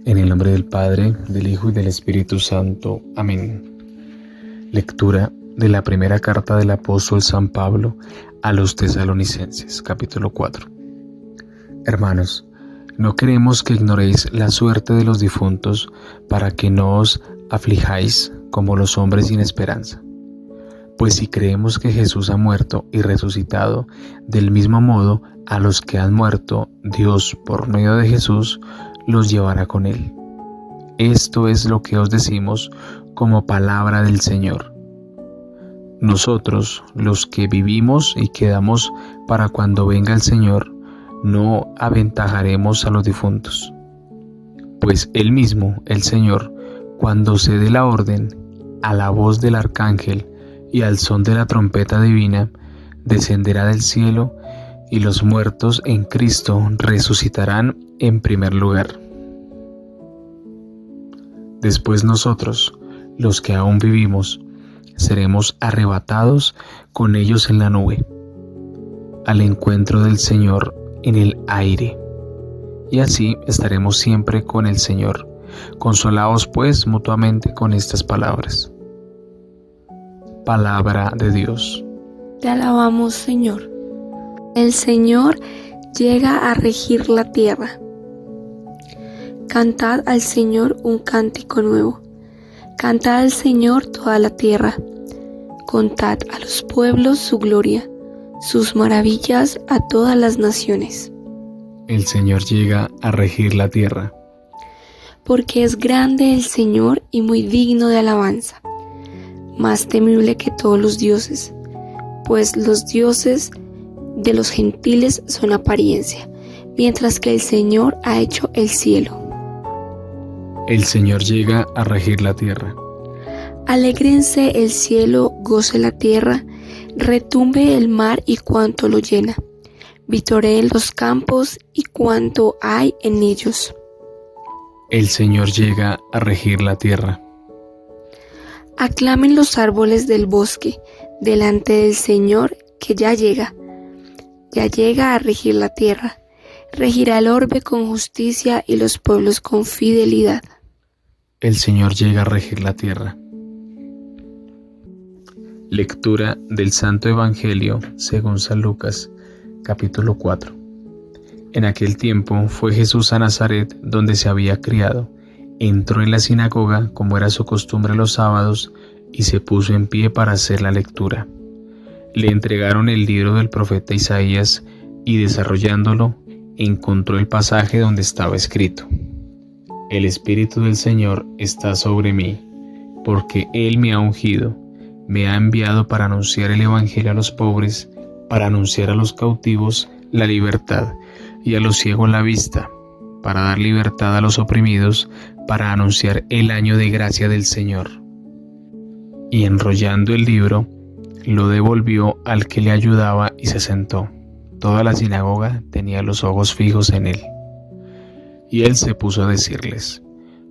En el nombre del Padre, del Hijo y del Espíritu Santo. Amén. Lectura de la primera carta del apóstol San Pablo a los Tesalonicenses, capítulo 4. Hermanos, no queremos que ignoréis la suerte de los difuntos para que no os aflijáis como los hombres sin esperanza. Pues si creemos que Jesús ha muerto y resucitado, del mismo modo a los que han muerto, Dios por medio de Jesús los llevará con él. Esto es lo que os decimos como palabra del Señor. Nosotros, los que vivimos y quedamos para cuando venga el Señor, no aventajaremos a los difuntos. Pues Él mismo, el Señor, cuando se dé la orden, a la voz del arcángel y al son de la trompeta divina, descenderá del cielo y los muertos en Cristo resucitarán en primer lugar. Después nosotros, los que aún vivimos, seremos arrebatados con ellos en la nube, al encuentro del Señor en el aire. Y así estaremos siempre con el Señor. Consolaos pues mutuamente con estas palabras. Palabra de Dios. Te alabamos, Señor. El Señor llega a regir la tierra. Cantad al Señor un cántico nuevo. Cantad al Señor toda la tierra. Contad a los pueblos su gloria, sus maravillas a todas las naciones. El Señor llega a regir la tierra. Porque es grande el Señor y muy digno de alabanza, más temible que todos los dioses, pues los dioses de los gentiles son apariencia, mientras que el Señor ha hecho el cielo. El Señor llega a regir la tierra. Alégrense el cielo, goce la tierra, retumbe el mar y cuanto lo llena, vitoreen los campos y cuanto hay en ellos. El Señor llega a regir la tierra. Aclamen los árboles del bosque delante del Señor que ya llega a regir la tierra. Regirá el orbe con justicia y los pueblos con fidelidad. El Señor llega a regir la tierra. Lectura del Santo Evangelio según San Lucas, capítulo 4. En aquel tiempo fue Jesús a Nazaret, donde se había criado. Entró en la sinagoga, como era su costumbre los sábados, y se puso en pie para hacer la lectura. Le entregaron el libro del profeta Isaías, y desarrollándolo, encontró el pasaje donde estaba escrito: El Espíritu del Señor está sobre mí, porque Él me ha ungido, me ha enviado para anunciar el Evangelio a los pobres, para anunciar a los cautivos la libertad y a los ciegos la vista, para dar libertad a los oprimidos, para anunciar el año de gracia del Señor. Y enrollando el libro, lo devolvió al que le ayudaba y se sentó. Toda la sinagoga tenía los ojos fijos en él. Y él se puso a decirles: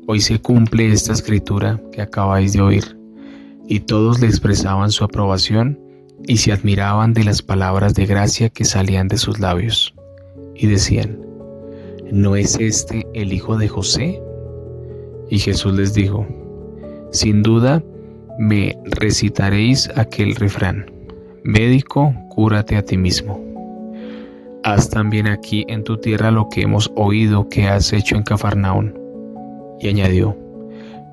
Hoy se cumple esta escritura que acabáis de oír. Y todos le expresaban su aprobación y se admiraban de las palabras de gracia que salían de sus labios. Y decían: ¿No es este el hijo de José? Y Jesús les dijo: Sin duda me recitaréis aquel refrán: Médico, cúrate a ti mismo. Haz también aquí en tu tierra lo que hemos oído que has hecho en Cafarnaún. Y añadió: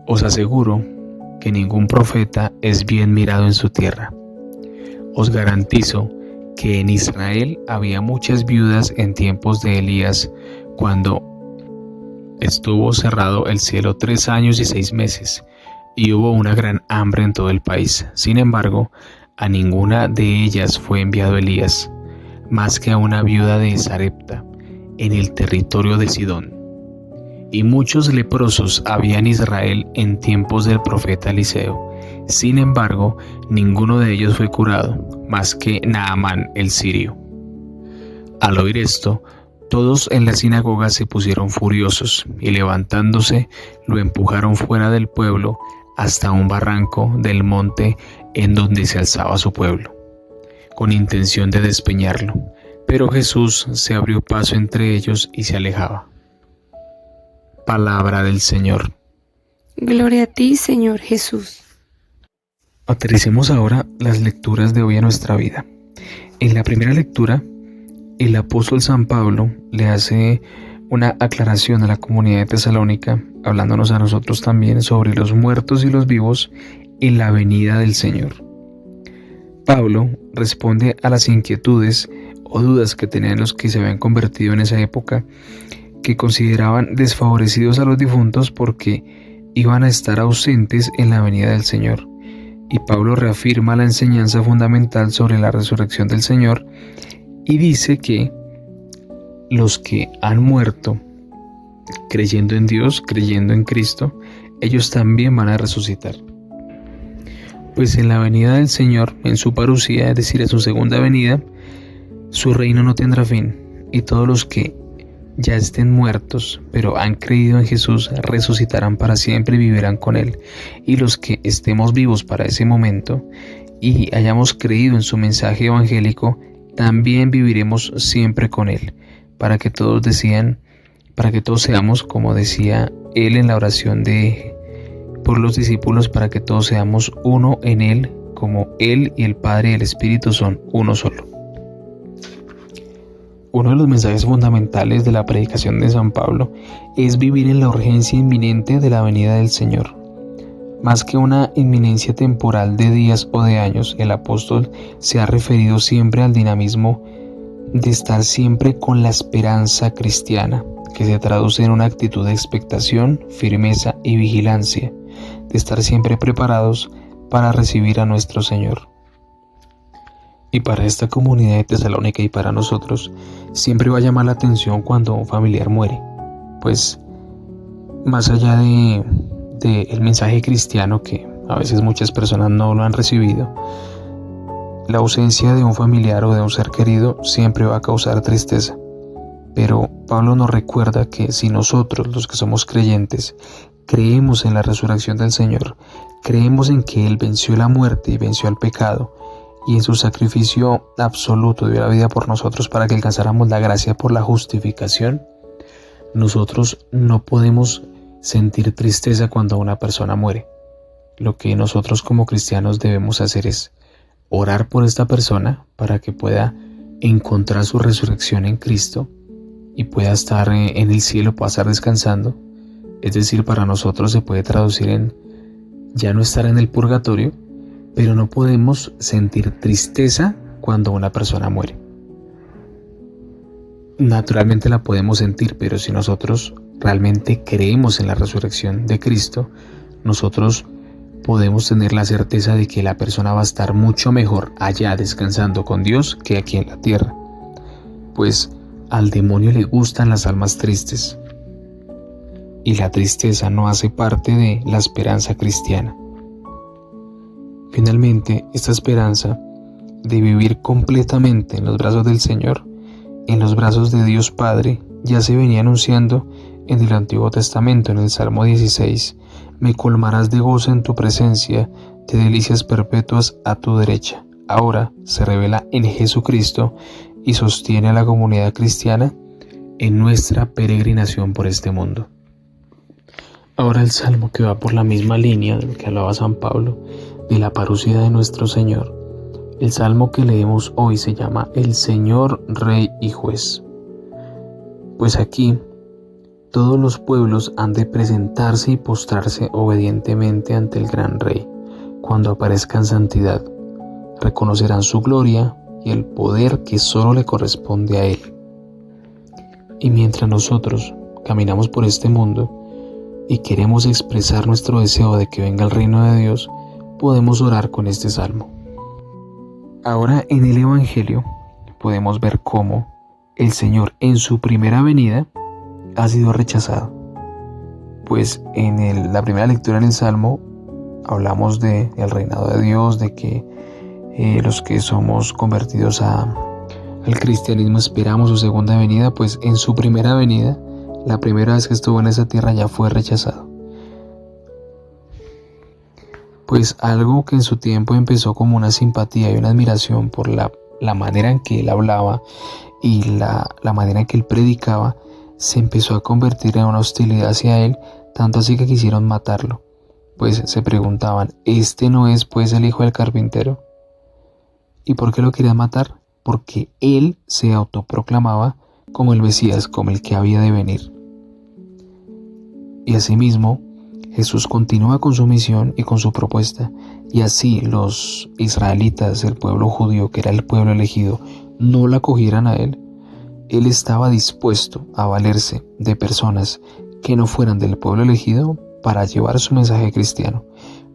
Os aseguro que ningún profeta es bien mirado en su tierra. Os garantizo que en Israel había muchas viudas en tiempos de Elías, cuando estuvo cerrado el cielo 3 años y 6 meses, y hubo una gran hambre en todo el país. Sin embargo, a ninguna de ellas fue enviado Elías, más que a una viuda de Sarepta, en el territorio de Sidón. Y muchos leprosos había en Israel en tiempos del profeta Eliseo. Sin embargo, ninguno de ellos fue curado, más que Naamán el sirio. Al oír esto, todos en la sinagoga se pusieron furiosos y levantándose, lo empujaron fuera del pueblo hasta un barranco del monte en donde se alzaba su pueblo, con intención de despeñarlo. Pero Jesús se abrió paso entre ellos y se alejaba. Palabra del Señor. Gloria a ti, Señor Jesús. Aterricemos ahora las lecturas de hoy a nuestra vida. En la primera lectura, el apóstol San Pablo le hace una aclaración a la comunidad de Tesalónica, hablándonos a nosotros también sobre los muertos y los vivos en la venida del Señor. Pablo responde a las inquietudes o dudas que tenían los que se habían convertido en esa época, que consideraban desfavorecidos a los difuntos porque iban a estar ausentes en la venida del Señor. Y Pablo reafirma la enseñanza fundamental sobre la resurrección del Señor y dice que los que han muerto creyendo en Dios, creyendo en Cristo, ellos también van a resucitar. Pues en la venida del Señor, en su parusía, es decir, en su segunda venida, su reino no tendrá fin, y todos los que ya estén muertos, pero han creído en Jesús, resucitarán para siempre y vivirán con Él. Y los que estemos vivos para ese momento y hayamos creído en su mensaje evangélico, también viviremos siempre con Él, para que todos seamos, como decía Él en la oración por los discípulos, para que todos seamos uno en Él, como Él y el Padre y el Espíritu son uno solo. Uno de los mensajes fundamentales de la predicación de San Pablo es vivir en la urgencia inminente de la venida del Señor. Más que una inminencia temporal de días o de años, el apóstol se ha referido siempre al dinamismo de estar siempre con la esperanza cristiana, que se traduce en una actitud de expectación, firmeza y vigilancia, de estar siempre preparados para recibir a nuestro Señor. Y para esta comunidad de Tesalónica y para nosotros, siempre va a llamar la atención cuando un familiar muere. Pues, más allá del mensaje cristiano, que a veces muchas personas no lo han recibido, la ausencia de un familiar o de un ser querido siempre va a causar tristeza. Pero Pablo nos recuerda que si nosotros, los que somos creyentes, creemos en la resurrección del Señor, creemos en que Él venció la muerte y venció al pecado, y en su sacrificio absoluto dio la vida por nosotros para que alcanzáramos la gracia por la justificación, nosotros no podemos sentir tristeza cuando una persona muere. Lo que nosotros como cristianos debemos hacer es orar por esta persona para que pueda encontrar su resurrección en Cristo y pueda estar en el cielo, pueda estar descansando. Es decir, para nosotros se puede traducir en ya no estar en el purgatorio, pero no podemos sentir tristeza cuando una persona muere. Naturalmente la podemos sentir, pero si nosotros realmente creemos en la resurrección de Cristo, nosotros podemos tener la certeza de que la persona va a estar mucho mejor allá descansando con Dios que aquí en la tierra. Pues al demonio le gustan las almas tristes, y la tristeza no hace parte de la esperanza cristiana. Finalmente, esta esperanza de vivir completamente en los brazos del Señor, en los brazos de Dios Padre, ya se venía anunciando en el Antiguo Testamento, en el Salmo 16. Me colmarás de gozo en tu presencia, de delicias perpetuas a tu derecha. Ahora se revela en Jesucristo y sostiene a la comunidad cristiana en nuestra peregrinación por este mundo. Ahora el Salmo que va por la misma línea de lo que hablaba San Pablo, de la parusía de nuestro Señor. El Salmo que leemos hoy se llama El Señor, Rey y Juez. Pues aquí todos los pueblos han de presentarse y postrarse obedientemente ante el gran Rey. Cuando aparezca en santidad, reconocerán su gloria y el poder que solo le corresponde a Él. Y mientras nosotros caminamos por este mundo y queremos expresar nuestro deseo de que venga el reino de Dios, podemos orar con este salmo. Ahora en el Evangelio podemos ver cómo el Señor en su primera venida ha sido rechazado. Pues en la primera lectura en el Salmo hablamos del reinado de Dios, de que los que somos convertidos al cristianismo esperamos su segunda venida. Pues en su primera venida, la primera vez que estuvo en esa tierra, ya fue rechazado. Pues algo que en su tiempo empezó como una simpatía y una admiración por la manera en que él hablaba y la manera en que él predicaba, se empezó a convertir en una hostilidad hacia él, tanto así que quisieron matarlo, pues se preguntaban, ¿este no es pues el hijo del carpintero? ¿Y por qué lo querían matar? Porque él se autoproclamaba como el Mesías, como el que había de venir. Y asimismo, Jesús continúa con su misión y con su propuesta, y así los israelitas, el pueblo judío, que era el pueblo elegido, no la acogieran a él. Él estaba dispuesto a valerse de personas que no fueran del pueblo elegido para llevar su mensaje cristiano.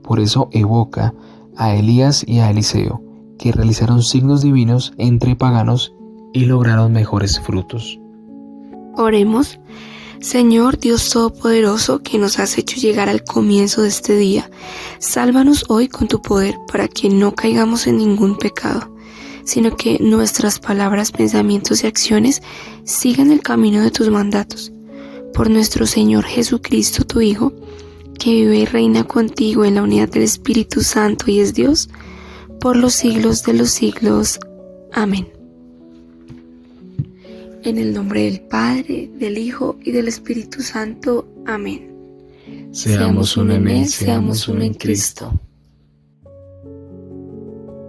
Por eso evoca a Elías y a Eliseo, que realizaron signos divinos entre paganos y lograron mejores frutos. Oremos. Señor Dios Todopoderoso, que nos has hecho llegar al comienzo de este día, sálvanos hoy con tu poder para que no caigamos en ningún pecado, sino que nuestras palabras, pensamientos y acciones sigan el camino de tus mandatos. Por nuestro Señor Jesucristo, tu Hijo, que vive y reina contigo en la unidad del Espíritu Santo y es Dios, por los siglos de los siglos. Amén. En el nombre del Padre, del Hijo y del Espíritu Santo. Amén. Seamos uno en Él, seamos uno en Cristo.